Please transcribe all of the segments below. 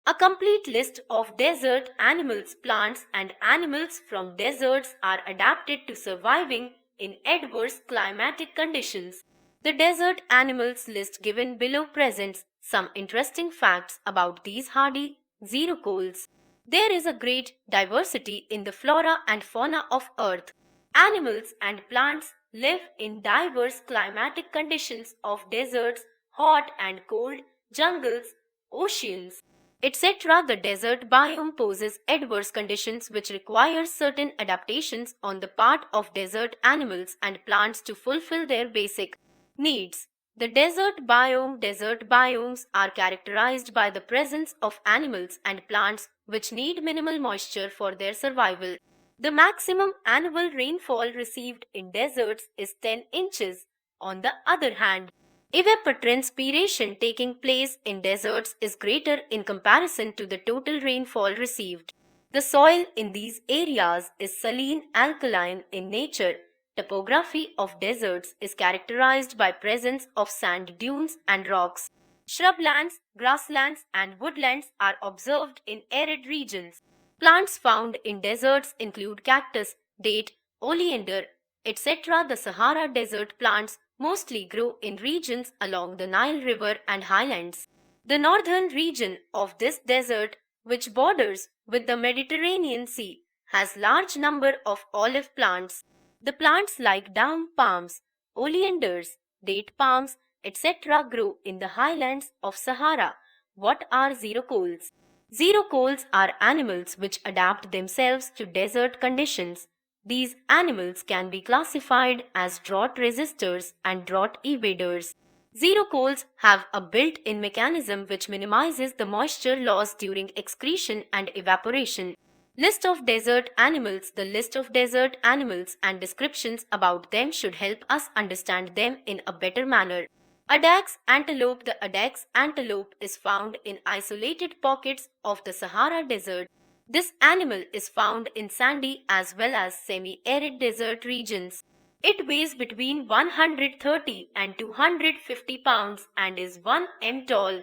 A complete list of desert animals, plants, and animals from deserts are adapted to surviving in adverse climatic conditions. The desert animals list given below presents some interesting facts about these hardy xerocoles. There is a great diversity in the flora and fauna of Earth. Animals and plants live in diverse climatic conditions of deserts, hot and cold, jungles, oceans, etc. The desert biome poses adverse conditions which require certain adaptations on the part of desert animals and plants to fulfill their basic needs. The desert biomes are characterized by the presence of animals and plants which need minimal moisture for their survival. The maximum annual rainfall received in deserts is 10 inches. On the other hand, evapotranspiration taking place in deserts is greater in comparison to the total rainfall received. The soil in these areas is saline alkaline in nature. Topography of deserts is characterized by presence of sand dunes and rocks. Shrublands, grasslands, and woodlands are observed in arid regions. Plants found in deserts include cactus, date, oleander, etc. The Sahara Desert plants mostly grow in regions along the Nile River and highlands. The northern region of this desert, which borders with the Mediterranean Sea, has large number of olive plants. The plants like dam palms, oleanders, date palms, etc. grow in the highlands of Sahara. What are xerocoles? Xerocoles are animals which adapt themselves to desert conditions. These animals can be classified as drought resistors and drought evaders. Xerocoles have a built-in mechanism which minimizes the moisture loss during excretion and evaporation. List of desert animals. The list of desert animals and descriptions about them should help us understand them in a better manner. Addax antelope. The addax antelope is found in isolated pockets of the Sahara Desert. This animal is found in sandy as well as semi-arid desert regions. It weighs between 130 and 250 pounds and is 1 m tall.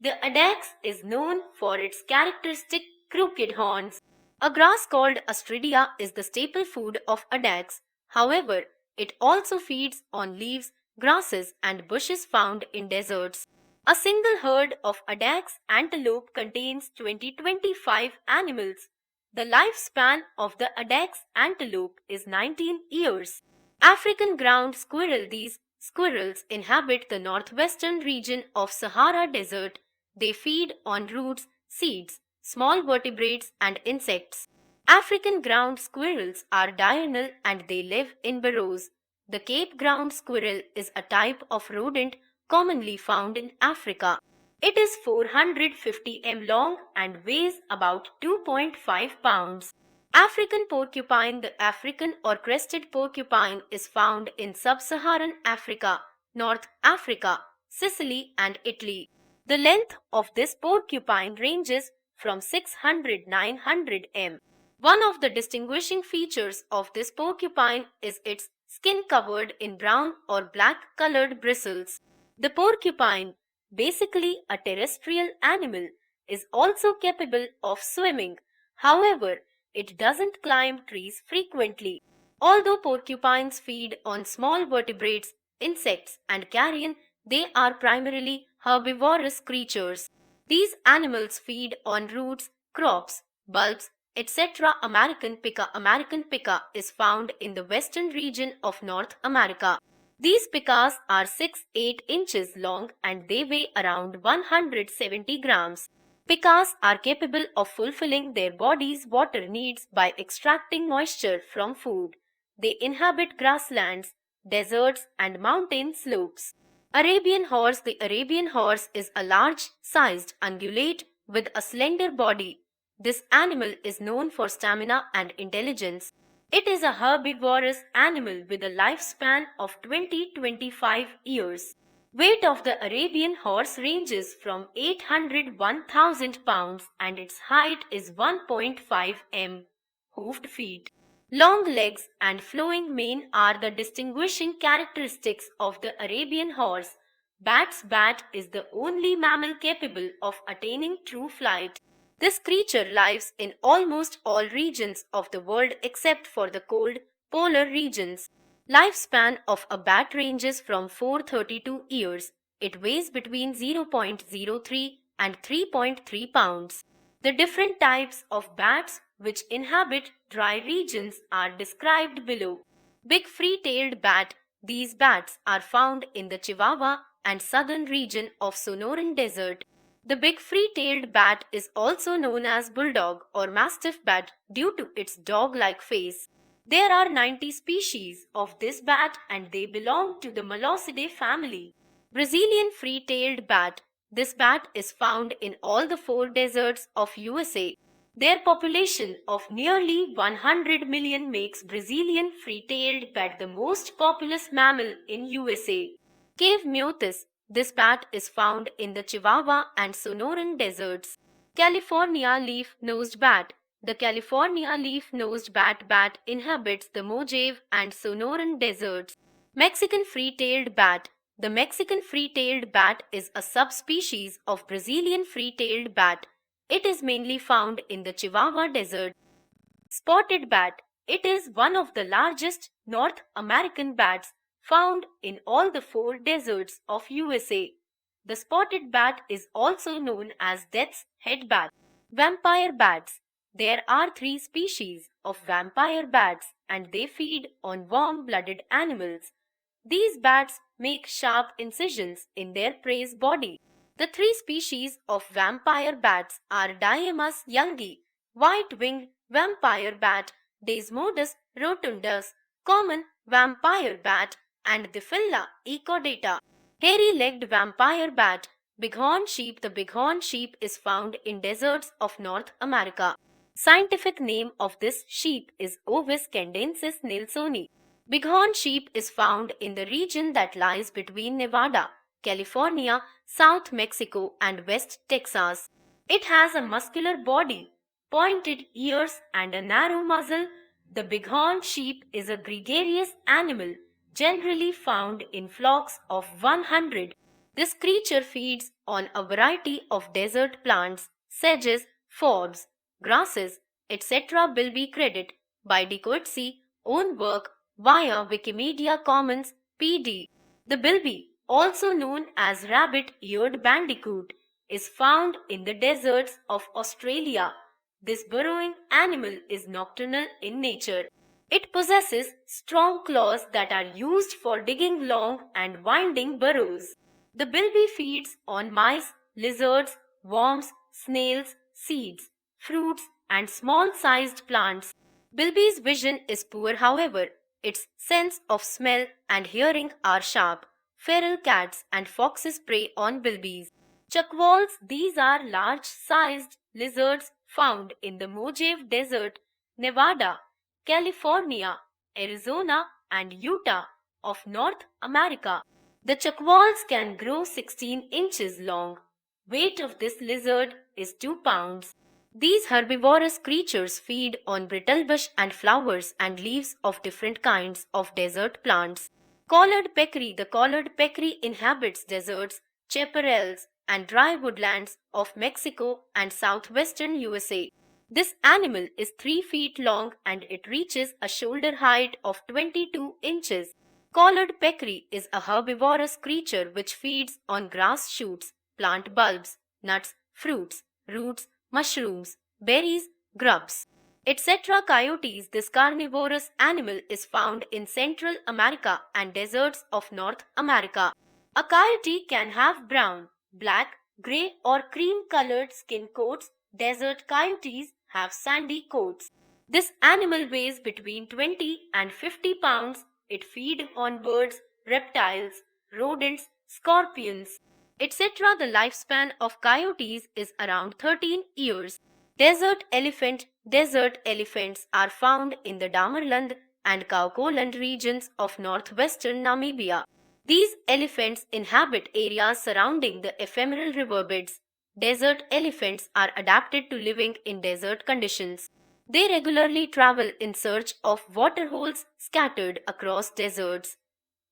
The addax is known for its characteristic crooked horns. A grass called Astridia is the staple food of addax. However, it also feeds on leaves, grasses, and bushes found in deserts. A single herd of addax antelope contains 20-25 animals. The lifespan of the addax antelope is 19 years. African ground squirrel. These squirrels inhabit the northwestern region of Sahara Desert. They feed on roots, seeds, small vertebrates, and insects. African ground squirrels are diurnal and they live in burrows. The Cape ground squirrel is a type of rodent commonly found in Africa. It is 450 m long and weighs about 2.5 pounds. African porcupine. The African or crested porcupine is found in sub-Saharan Africa, North Africa, Sicily, and Italy. The length of this porcupine ranges from 600-900 m. One of the distinguishing features of this porcupine is its skin covered in brown or black colored bristles. The porcupine, basically a terrestrial animal, is also capable of swimming. However, it doesn't climb trees frequently. Although porcupines feed on small vertebrates, insects, and carrion, they are primarily herbivorous creatures. These animals feed on roots, crops, bulbs, etc. American pica is found in the western region of North America. These picas are 6-8 inches long and they weigh around 170 grams. Picas are capable of fulfilling their body's water needs by extracting moisture from food. They inhabit grasslands, deserts, and mountain slopes. Arabian horse. The Arabian horse is a large-sized ungulate with a slender body. This animal is known for stamina and intelligence. It is a herbivorous animal with a lifespan of 20-25 years. Weight of the Arabian horse ranges from 800-1000 pounds and its height is 1.5 m. Hoofed feet. Long legs and flowing mane are the distinguishing characteristics of the Arabian horse. Bat's bat is the only mammal capable of attaining true flight. This creature lives in almost all regions of the world except for the cold polar regions. Lifespan of a bat ranges from 432 years. It weighs between 0.03 and 3.3 pounds. The different types of bats which inhabit dry regions are described below. Big free-tailed bat. These bats are found in the Chihuahua and southern region of Sonoran Desert. The big free-tailed bat is also known as bulldog or mastiff bat due to its dog-like face. There are 90 species of this bat and they belong to the Molluskidae family. Brazilian free-tailed bat. This bat is found in all the 4 deserts of USA. Their population of nearly 100 million makes Brazilian free-tailed bat the most populous mammal in USA. Cave Meotis. This bat is found in the Chihuahua and Sonoran deserts. California leaf-nosed bat. The California leaf-nosed bat inhabits the Mojave and Sonoran deserts. Mexican free-tailed bat. The Mexican free-tailed bat is a subspecies of Brazilian free-tailed bat. It is mainly found in the Chihuahua Desert. Spotted bat. It is one of the largest North American bats found in all the 4 deserts of USA. The spotted bat is also known as death's head bat. Vampire bats. There are 3 species of vampire bats and they feed on warm-blooded animals. These bats make sharp incisions in their prey's body. The 3 species of vampire bats are Diaemas youngi, white-winged vampire bat, Desmodus rotundus, common vampire bat, and Diphila ecordata. Hairy-legged vampire bat, bighorn sheep. The bighorn sheep is found in deserts of North America. Scientific name of this sheep is Ovis candensis nelsoni. Bighorn sheep is found in the region that lies between Nevada, California, South Mexico and West Texas. It has a muscular body, pointed ears and a narrow muzzle. The bighorn sheep is a gregarious animal, generally found in flocks of 100. This creature feeds on a variety of desert plants, sedges, forbs, grasses, etc. Bilby credit by DeCoetzee own work via Wikimedia Commons PD. The bilby, also known as rabbit-eared bandicoot, is found in the deserts of Australia. This burrowing animal is nocturnal in nature. It possesses strong claws that are used for digging long and winding burrows. The bilby feeds on mice, lizards, worms, snails, seeds, fruits, and small-sized plants. Bilby's vision is poor, however. Its sense of smell and hearing are sharp. Feral cats and foxes prey on bilbies. Chuckwalls. These are large-sized lizards found in the Mojave Desert, Nevada, California, Arizona, and Utah of North America. The chuckwalls can grow 16 inches long. Weight of this lizard is 2 pounds. These herbivorous creatures feed on brittlebush and flowers and leaves of different kinds of desert plants. Collared peccary. The collared peccary inhabits deserts, chaparrals, and dry woodlands of Mexico and southwestern USA. This animal is 3 feet long and it reaches a shoulder height of 22 inches. Collared peccary is a herbivorous creature which feeds on grass shoots, plant bulbs, nuts, fruits, roots, mushrooms, berries, grubs, etc. Coyotes. This carnivorous animal is found in Central America and deserts of North America. A coyote can have brown, black, gray or cream-colored skin coats. Desert coyotes have sandy coats. This animal weighs between 20 and 50 pounds. It feeds on birds, reptiles, rodents, scorpions, etc. The lifespan of coyotes is around 13 years. Desert elephant. Desert elephants are found in the Damaraland and Kaukoland regions of northwestern Namibia. These elephants inhabit areas surrounding the ephemeral riverbeds. Desert elephants are adapted to living in desert conditions. They regularly travel in search of waterholes scattered across deserts.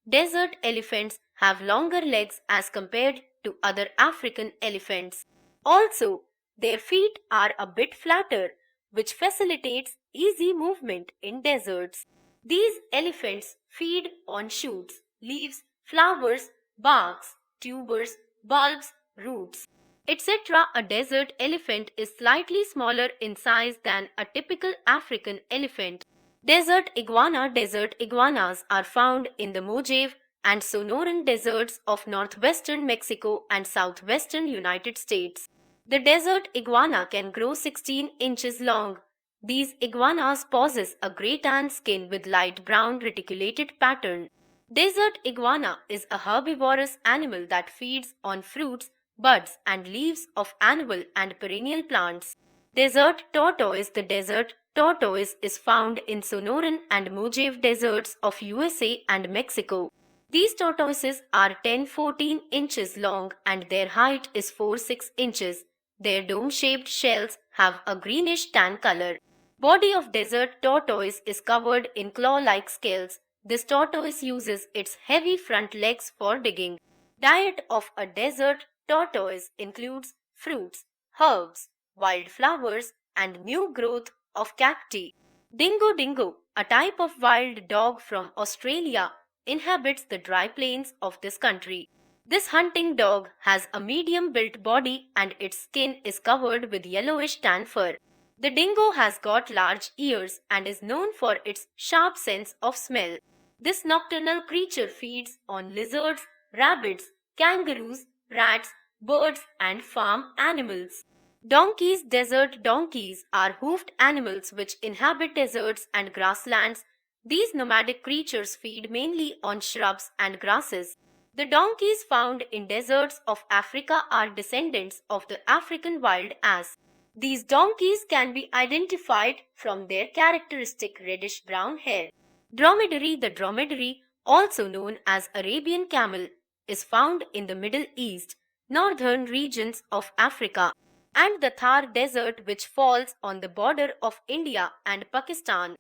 Desert elephants have longer legs as compared to other African elephants. Also, their feet are a bit flatter, which facilitates easy movement in deserts. These elephants feed on shoots, leaves, flowers, barks, tubers, bulbs, roots, etc. A desert elephant is slightly smaller in size than a typical African elephant. Desert iguanas are found in the Mojave and Sonoran deserts of northwestern Mexico and southwestern United States. The desert iguana can grow 16 inches long. These iguanas possess a gray tan skin with light brown reticulated pattern. Desert iguana is a herbivorous animal that feeds on fruits, buds, and leaves of annual and perennial plants. Desert tortoise. The desert tortoise is found in Sonoran and Mojave deserts of USA and Mexico. These tortoises are 10-14 inches long and their height is 4-6 inches. Their dome-shaped shells have a greenish tan color. Body of desert tortoise is covered in claw-like scales. This tortoise uses its heavy front legs for digging. Diet of a desert tortoise includes fruits, herbs, wildflowers, and new growth of cacti. Dingo dingo, a type of wild dog from Australia, inhabits the dry plains of this country. This hunting dog has a medium-built body and its skin is covered with yellowish tan fur. The dingo has got large ears and is known for its sharp sense of smell. This nocturnal creature feeds on lizards, rabbits, kangaroos, rats, birds, and farm animals. Donkeys. Desert donkeys are hoofed animals which inhabit deserts and grasslands. These nomadic creatures feed mainly on shrubs and grasses. The donkeys found in deserts of Africa are descendants of the African wild ass. These donkeys can be identified from their characteristic reddish-brown hair. Dromedary. The dromedary, also known as Arabian camel, is found in the Middle East, northern regions of Africa, and the Thar Desert which falls on the border of India and Pakistan.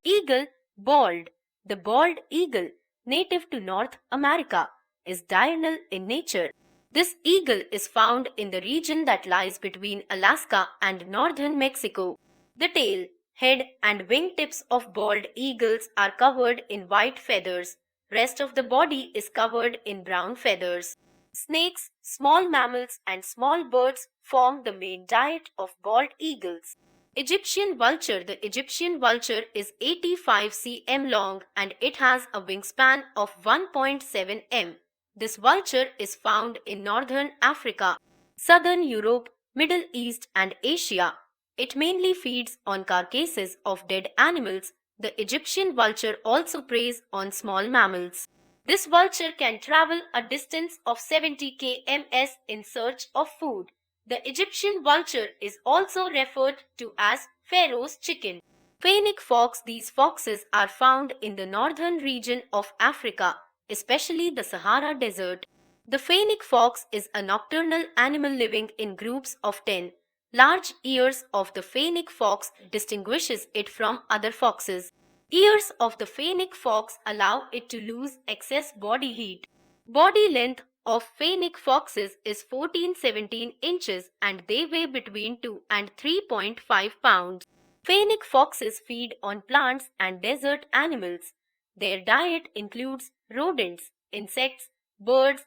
Eagle. Bald. The bald eagle, native to North America, is diurnal in nature. This eagle is found in the region that lies between Alaska and northern Mexico. The tail, head, and wingtips of bald eagles are covered in white feathers. Rest of the body is covered in brown feathers. Snakes, small mammals, and small birds form the main diet of bald eagles. Egyptian vulture. The Egyptian vulture is 85 cm long and it has a wingspan of 1.7 m. This vulture is found in northern Africa, southern Europe, Middle East, and Asia. It mainly feeds on carcasses of dead animals. The Egyptian vulture also preys on small mammals. This vulture can travel a distance of 70 km in search of food. The Egyptian vulture is also referred to as Pharaoh's chicken. Fennec fox. These foxes are found in the northern region of Africa, especially the Sahara Desert. The fennec fox is a nocturnal animal living in groups of 10. Large ears of the fennec fox distinguishes it from other foxes. Ears of the fennec fox allow it to lose excess body heat. Body length of fennec foxes is 14-17 inches and they weigh between 2 and 3.5 pounds. Fennec foxes feed on plants and desert animals. Their diet includes rodents, insects, birds,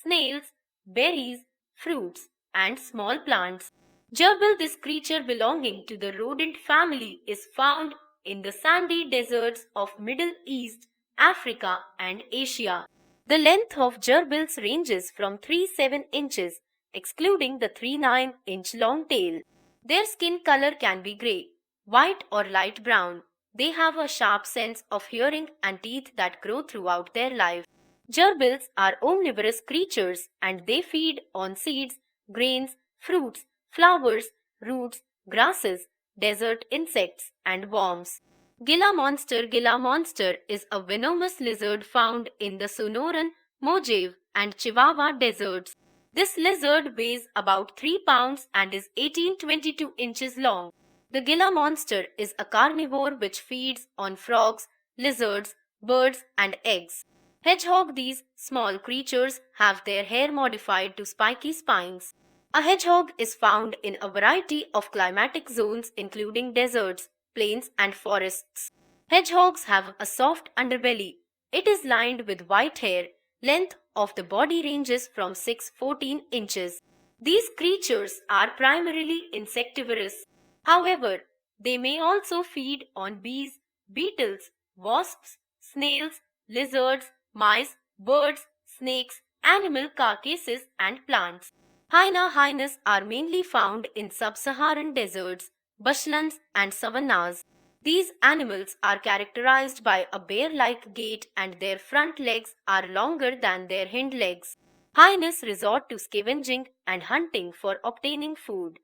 snails, berries, fruits, and small plants. Gerbil. This creature belonging to the rodent family is found in the sandy deserts of Middle East, Africa, and Asia. The length of gerbils ranges from 3-7 inches, excluding the 3-9-inch long tail. Their skin color can be gray, white, or light brown. They have a sharp sense of hearing and teeth that grow throughout their life. Gerbils are omnivorous creatures and they feed on seeds, grains, fruits, flowers, roots, grasses, desert insects, and worms. Gila monster. Gila monster is a venomous lizard found in the Sonoran, Mojave, and Chihuahua deserts. This lizard weighs about 3 pounds and is 18-22 inches long. The Gila monster is a carnivore which feeds on frogs, lizards, birds, and eggs. Hedgehog. These small creatures have their hair modified to spiky spines. A hedgehog is found in a variety of climatic zones including deserts, plains and forests. Hedgehogs have a soft underbelly. It is lined with white hair. Length of the body ranges from 6-14 inches. These creatures are primarily insectivorous. However, they may also feed on bees, beetles, wasps, snails, lizards, mice, birds, snakes, animal carcasses, and plants. Hyenas are mainly found in sub-Saharan deserts, bushlands, and savannas. These animals are characterized by a bear-like gait and their front legs are longer than their hind legs. Hyenas resort to scavenging and hunting for obtaining food.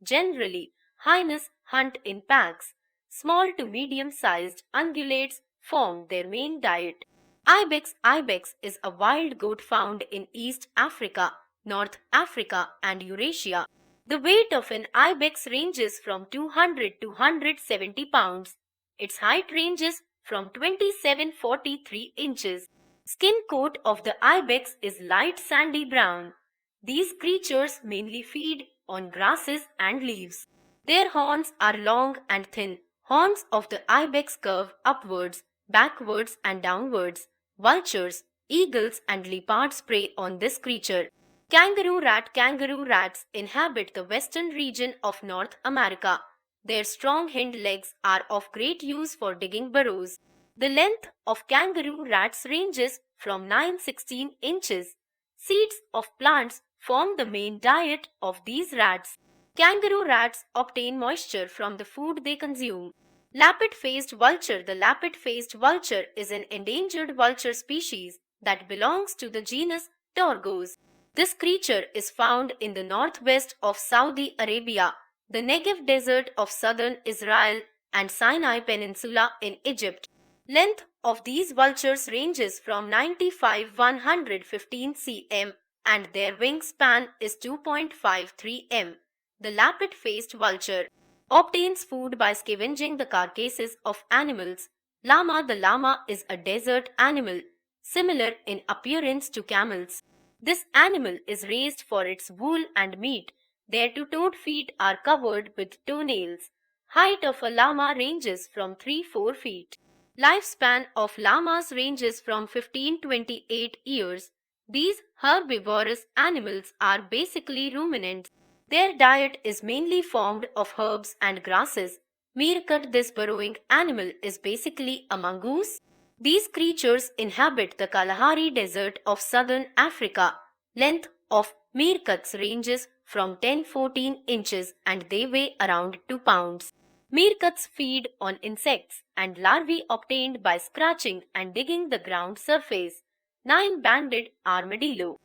Generally, hyenas hunt in packs. Small to medium-sized ungulates form their main diet. Ibex is a wild goat found in East Africa, North Africa, and Eurasia. The weight of an ibex ranges from 200 to 170 pounds. Its height ranges from 27-43 inches. Skin coat of the ibex is light sandy brown. These creatures mainly feed on grasses and leaves. Their horns are long and thin. Horns of the ibex curve upwards, backwards, and downwards. Vultures, eagles, and leopards prey on this creature. Kangaroo rats inhabit the western region of North America. Their strong hind legs are of great use for digging burrows. The length of kangaroo rats ranges from 9-16 inches. Seeds of plants form the main diet of these rats. Kangaroo rats obtain moisture from the food they consume. Lappet-faced vulture. The lappet-faced vulture is an endangered vulture species that belongs to the genus Torgos. This creature is found in the northwest of Saudi Arabia, the Negev desert of southern Israel, and Sinai Peninsula in Egypt. Length of these vultures ranges from 95-115 cm and their wingspan is 2.53 m. The lappet-faced vulture obtains food by scavenging the carcasses of animals. Llama. The llama is a desert animal, similar in appearance to camels. This animal is raised for its wool and meat. Their two-toed feet are covered with toenails. Height of a llama ranges from 3-4 feet. Lifespan of llamas ranges from 15-28 years. These herbivorous animals are basically ruminants. Their diet is mainly formed of herbs and grasses. Meerkat. This burrowing animal is basically a mongoose. These creatures inhabit the Kalahari Desert of southern Africa. Length of meerkats ranges from 10-14 inches and they weigh around 2 pounds. Meerkats feed on insects and larvae obtained by scratching and digging the ground surface. Nine-banded armadillo.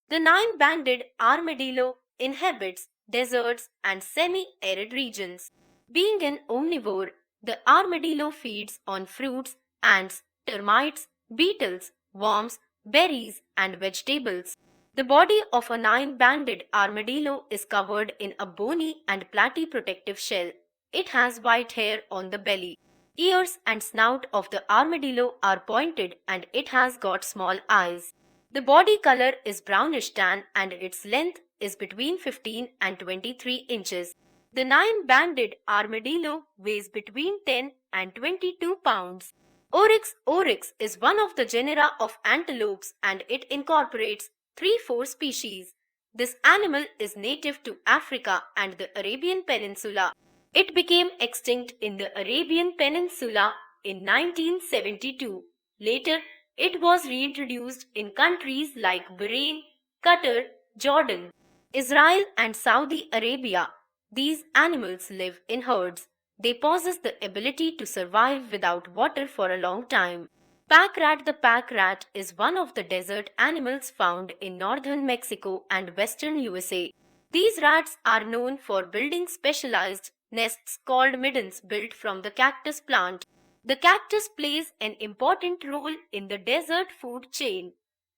The nine-banded armadillo inhabits deserts and semi-arid regions. Being an omnivore, the armadillo feeds on fruits, ants, termites, beetles, worms, berries, and vegetables. The body of a nine-banded armadillo is covered in a bony and platy protective shell. It has white hair on the belly. Ears and snout of the armadillo are pointed and it has got small eyes. The body color is brownish tan and its length is between 15 and 23 inches. The nine-banded armadillo weighs between 10 and 22 pounds. Oryx is one of the genera of antelopes and it incorporates 3-4 species. This animal is native to Africa and the Arabian Peninsula. It became extinct in the Arabian Peninsula in 1972. Later, it was reintroduced in countries like Bahrain, Qatar, Jordan, Israel, and Saudi Arabia. These animals live in herds. They possess the ability to survive without water for a long time. Pack rat. The pack rat is one of the desert animals found in northern Mexico and western USA. These rats are known for building specialized nests called middens built from the cactus plant. The cactus plays an important role in the desert food chain.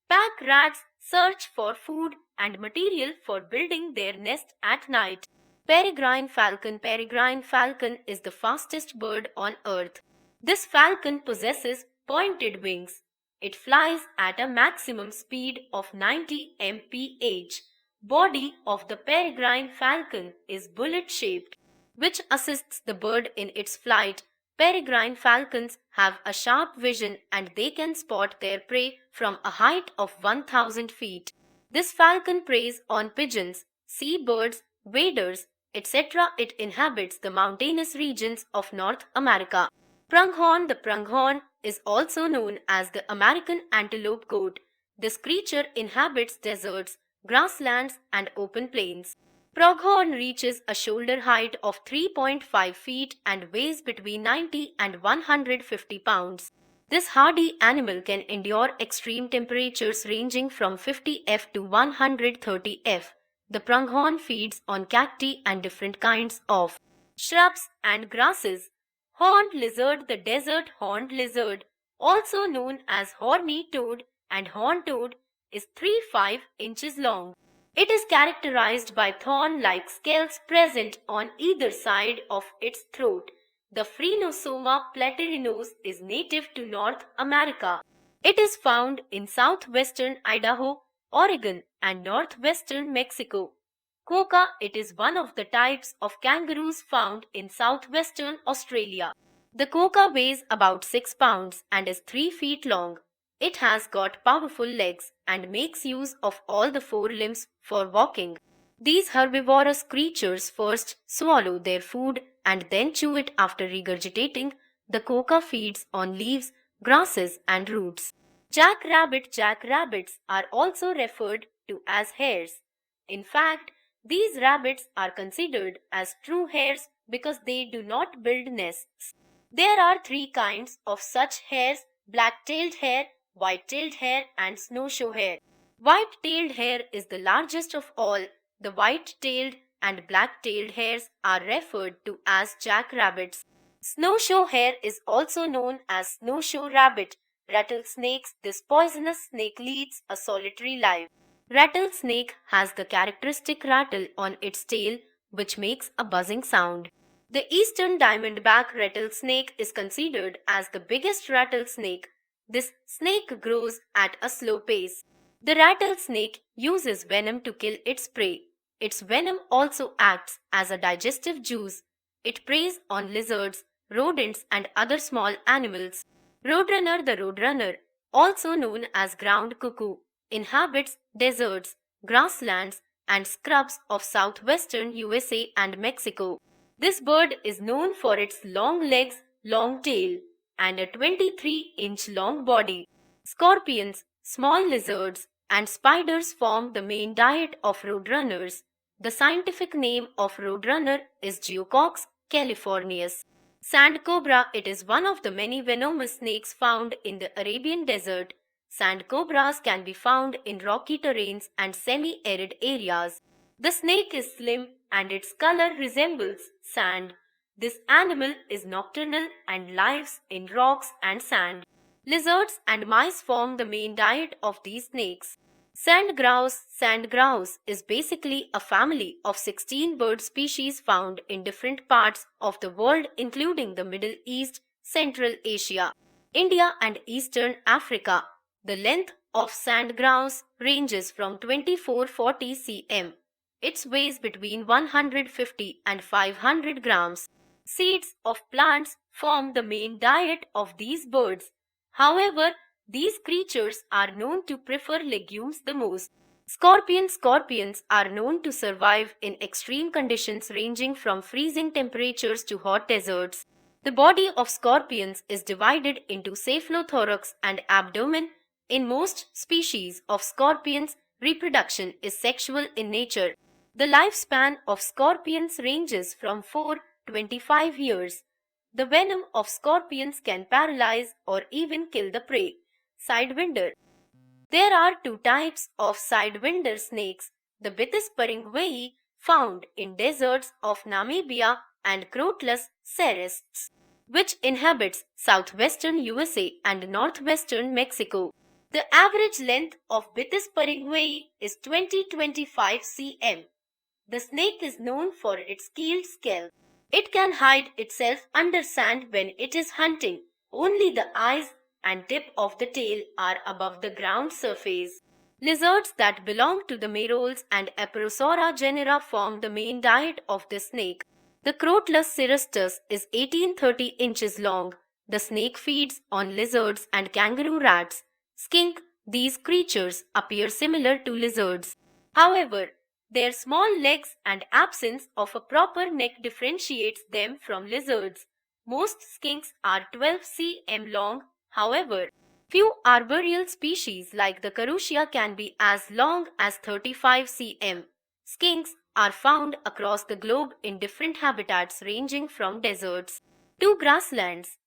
Pack rats search for food and material for building their nest at night. Peregrine falcon. Peregrine falcon is the fastest bird on earth. This falcon possesses pointed wings. It flies at a maximum speed of 90 mph. Body of the peregrine falcon is bullet-shaped, which assists the bird in its flight. Peregrine falcons have a sharp vision and they can spot their prey from a height of 1,000 feet. This falcon preys on pigeons, seabirds, waders, etc. It inhabits the mountainous regions of North America. Pronghorn. The pronghorn is also known as the American antelope goat. This creature inhabits deserts, grasslands, and open plains. Pronghorn reaches a shoulder height of 3.5 feet and weighs between 90 and 150 pounds. This hardy animal can endure extreme temperatures ranging from 50 F to 130 F. The pronghorn feeds on cacti and different kinds of shrubs and grasses. Horned lizard. The desert horned lizard, also known as horny toad and horned toad, is 3-5 inches long. It is characterized by thorn-like scales present on either side of its throat. The Phrynosoma platyrrhinos is native to North America. It is found in southwestern Idaho, Oregon, and northwestern Mexico. Quokka. It is one of the types of kangaroos found in southwestern Australia. The quokka weighs about 6 pounds and is 3 feet long. It has got powerful legs and makes use of all the 4 limbs for walking. These herbivorous creatures first swallow their food and then chew it after regurgitating. The quokka feeds on leaves, grasses, and roots. Jackrabbit. Jackrabbits are also referred to as hares. In fact, these rabbits are considered as true hares because they do not build nests. There are 3 kinds of such hares: black-tailed hare, white-tailed hare, and snowshoe hare. White-tailed hare is the largest of all. The white-tailed and black-tailed hares are referred to as jackrabbits. Snowshoe hare is also known as snowshoe rabbit. Rattlesnakes. This poisonous snake leads a solitary life. Rattlesnake has the characteristic rattle on its tail, which makes a buzzing sound. The eastern diamondback rattlesnake is considered as the biggest rattlesnake. This snake grows at a slow pace. The rattlesnake uses venom to kill its prey. Its venom also acts as a digestive juice. It preys on lizards, rodents, and other small animals. Roadrunner. The roadrunner, also known as ground cuckoo, inhabits deserts, grasslands, and scrubs of southwestern USA and Mexico. This bird is known for its long legs, long tail, and a 23-inch long body. Scorpions, small lizards, and spiders form the main diet of roadrunners. The scientific name of roadrunner is Geocox californius. Sand cobra. It is one of the many venomous snakes found in the Arabian desert. Sand cobras can be found in rocky terrains and semi-arid areas. The snake is slim and its color resembles sand. This animal is nocturnal and lives in rocks and sand. Lizards and mice form the main diet of these snakes. Sand grouse. Sand grouse is basically a family of 16 bird species found in different parts of the world, including the Middle East, Central Asia, India, and Eastern Africa. The length of sand grouse ranges from 24-40 cm. It weighs between 150 and 500 grams. Seeds of plants form the main diet of these birds. However, these creatures are known to prefer legumes the most. Scorpions. Scorpions are known to survive in extreme conditions ranging from freezing temperatures to hot deserts. The body of scorpions is divided into cephalothorax and abdomen. In most species of scorpions, reproduction is sexual in nature. The lifespan of scorpions ranges from 4 to 25 years. The venom of scorpions can paralyze or even kill the prey. Sidewinder. There are 2 types of sidewinder snakes: the Bithys paringwei, found in deserts of Namibia, and Crotalus ceres, which inhabits southwestern USA and northwestern Mexico. The average length of Bithys paringwei is 20-25 cm. The snake is known for its keeled scale. It can hide itself under sand when it is hunting. Only the eyes and tip of the tail are above the ground surface. Lizards that belong to the Maroles and Aperosaura genera form the main diet of this snake. The Crotalus cirrustus is 18-30 inches long. The snake feeds on lizards and kangaroo rats. Skink, these creatures appear similar to lizards. However, their small legs and absence of a proper neck differentiates them from lizards. Most skinks are 12 cm long, however, few arboreal species like the Carusia can be as long as 35 cm. Skinks are found across the globe in different habitats ranging from deserts to grasslands.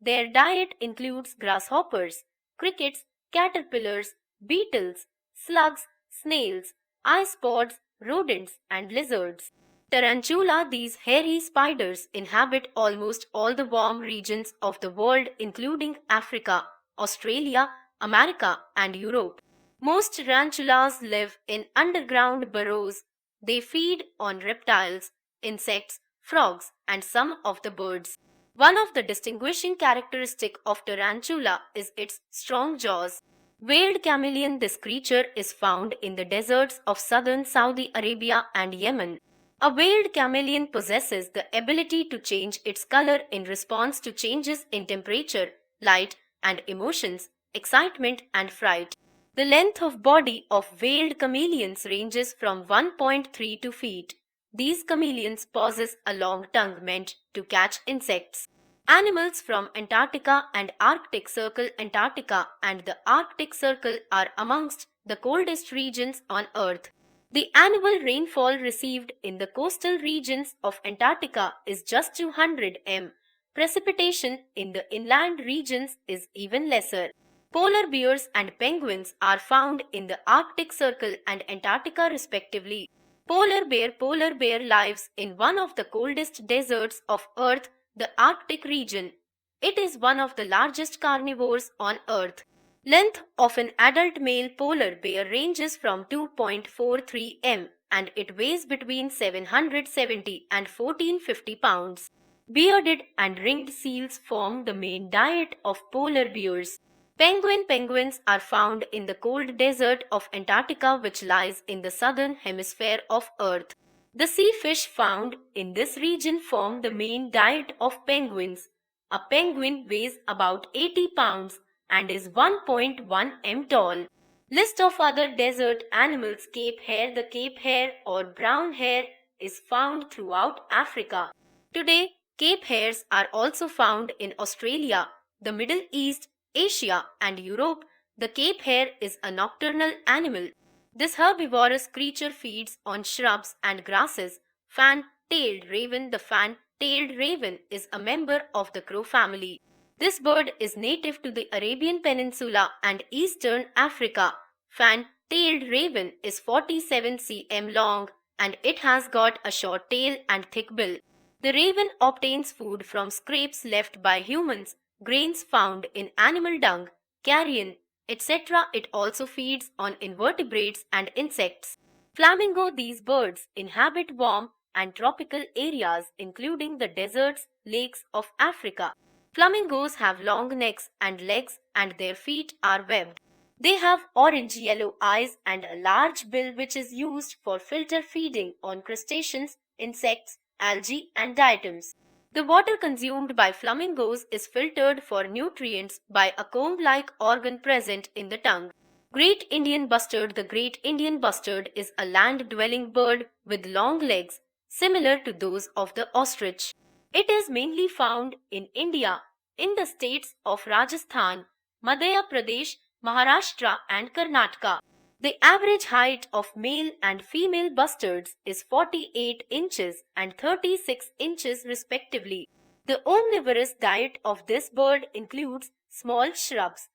Their diet includes grasshoppers, crickets, caterpillars, beetles, slugs, snails, isopods, rodents, and lizards. Tarantula, these hairy spiders, inhabit almost all the warm regions of the world, including Africa, Australia, America, and Europe. Most tarantulas live in underground burrows. They feed on reptiles, insects, frogs, and some of the birds. One of the distinguishing characteristics of tarantula is its strong jaws. Veiled chameleon, this creature is found in the deserts of southern Saudi Arabia and Yemen. A veiled chameleon possesses the ability to change its color in response to changes in temperature, light, and emotions, excitement and fright. The length of body of veiled chameleons ranges from 1.3 to feet. These chameleons possess a long tongue meant to catch insects. Animals from Antarctica and Arctic Circle. Antarctica and the Arctic Circle are amongst the coldest regions on Earth. The annual rainfall received in the coastal regions of Antarctica is just 200 m. Precipitation in the inland regions is even lesser. Polar bears and penguins are found in the Arctic Circle and Antarctica respectively. Polar bear lives in one of the coldest deserts of Earth, the Arctic region. It is one of the largest carnivores on Earth. Length of an adult male polar bear ranges from 2.43 m and it weighs between 770 and 1450 pounds. Bearded and ringed seals form the main diet of polar bears. Penguins are found in the cold desert of Antarctica, which lies in the southern hemisphere of Earth. The sea fish found in this region form the main diet of penguins. A penguin weighs about 80 pounds and is 1.1 m tall. List of other desert animals. Cape hare. The Cape hare or brown hare is found throughout Africa. Today, Cape hares are also found in Australia, the Middle East, Asia, and Europe. The Cape hare is a nocturnal animal. This herbivorous creature feeds on shrubs and grasses. Fan-tailed raven. The fan-tailed raven is a member of the crow family. This bird is native to the Arabian Peninsula and Eastern Africa. Fan-tailed raven is 47 cm long and it has got a short tail and thick bill. The raven obtains food from scraps left by humans, grains found in animal dung, carrion, etc. It also feeds on invertebrates and insects. Flamingo. These birds inhabit warm and tropical areas including the deserts, lakes of Africa. Flamingos have long necks and legs and their feet are webbed. They have orange-yellow eyes and a large bill which is used for filter feeding on crustaceans, insects, algae and diatoms. The water consumed by flamingos is filtered for nutrients by a comb-like organ present in the tongue. Great Indian bustard. The Great Indian bustard is a land-dwelling bird with long legs, similar to those of the ostrich. It is mainly found in India, in the states of Rajasthan, Madhya Pradesh, Maharashtra and Karnataka. The average height of male and female bustards is 48 inches and 36 inches respectively. The omnivorous diet of this bird includes small shrubs,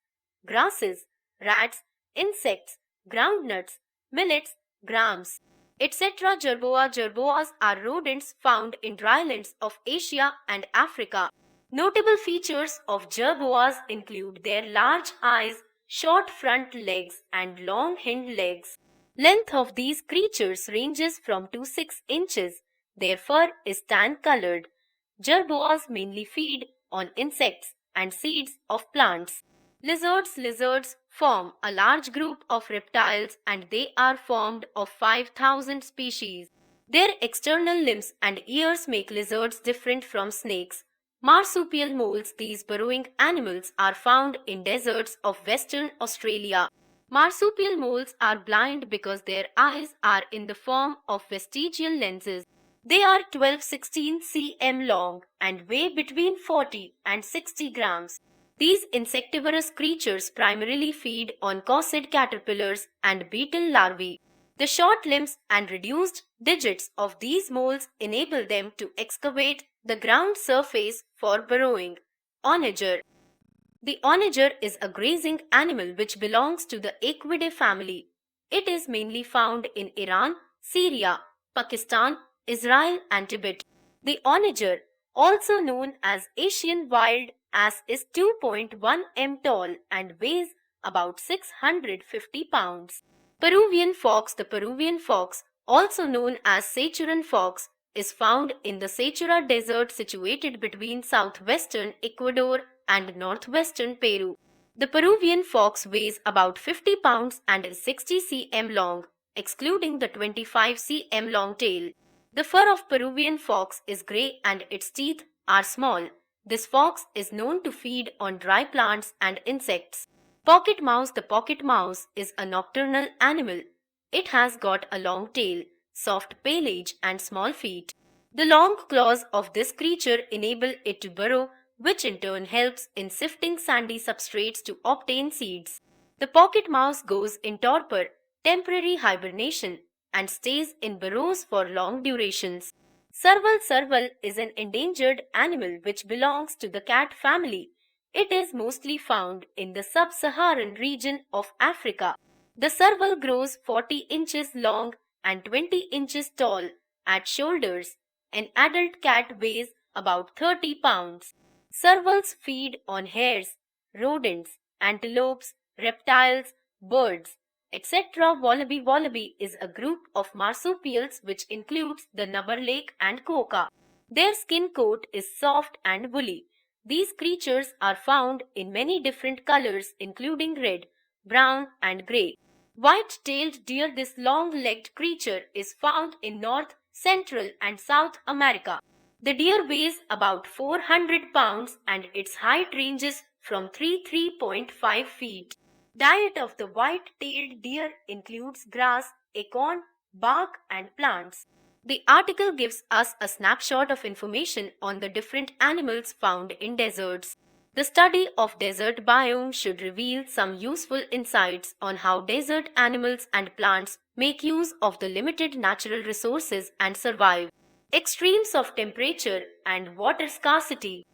grasses, rats, insects, groundnuts, millets, grams, etc. Jerboas are rodents found in drylands of Asia and Africa. Notable features of jerboas include their large eyes, short front legs and long hind legs. Length of these creatures ranges from 2 to 6 inches. Their fur is tan-colored. Jerboas mainly feed on insects and seeds of plants. Lizards form a large group of reptiles and they are formed of 5,000 species. Their external limbs and ears make lizards different from snakes. Marsupial moles, these burrowing animals, are found in deserts of Western Australia. Marsupial moles are blind because their eyes are in the form of vestigial lenses. They are 12-16 cm long and weigh between 40 and 60 grams. These insectivorous creatures primarily feed on cossid caterpillars and beetle larvae. The short limbs and reduced digits of these moles enable them to excavate the ground surface for burrowing. Onager. The onager is a grazing animal which belongs to the Equidae family. It is mainly found in Iran, Syria, Pakistan, Israel and Tibet. The onager, also known as Asian wild ass, is 2.1 m tall and weighs about 650 pounds. Peruvian fox. The Peruvian fox, also known as Sechurán fox, is found in the Sechura Desert situated between southwestern Ecuador and northwestern Peru. The Peruvian fox weighs about 50 pounds and is 60 cm long, excluding the 25 cm long tail. The fur of Peruvian fox is grey and its teeth are small. This fox is known to feed on dry plants and insects. Pocket mouse. The pocket mouse is a nocturnal animal. It has got a long tail, soft pelage and small feet. The long claws of this creature enable it to burrow, which in turn helps in sifting sandy substrates to obtain seeds. The pocket mouse goes in torpor, temporary hibernation, and stays in burrows for long durations. Serval. Serval is an endangered animal which belongs to the cat family. It is mostly found in the sub-Saharan region of Africa. The serval grows 40 inches long and 20 inches tall at shoulders. An adult cat weighs about 30 pounds. Servals feed on hares, rodents, antelopes, reptiles, birds, etc. Wallaby. Wallaby is a group of marsupials which includes the numberlake and quokka. Their skin coat is soft and woolly. These creatures are found in many different colors including red, brown and grey. White-tailed deer. This long-legged creature is found in North, Central and South America. The deer weighs about 400 pounds and its height ranges from 3.5 feet. Diet of the white-tailed deer includes grass, acorn, bark and plants. The article gives us a snapshot of information on the different animals found in deserts. The study of desert biomes should reveal some useful insights on how desert animals and plants make use of the limited natural resources and survive. Extremes of temperature and water scarcity.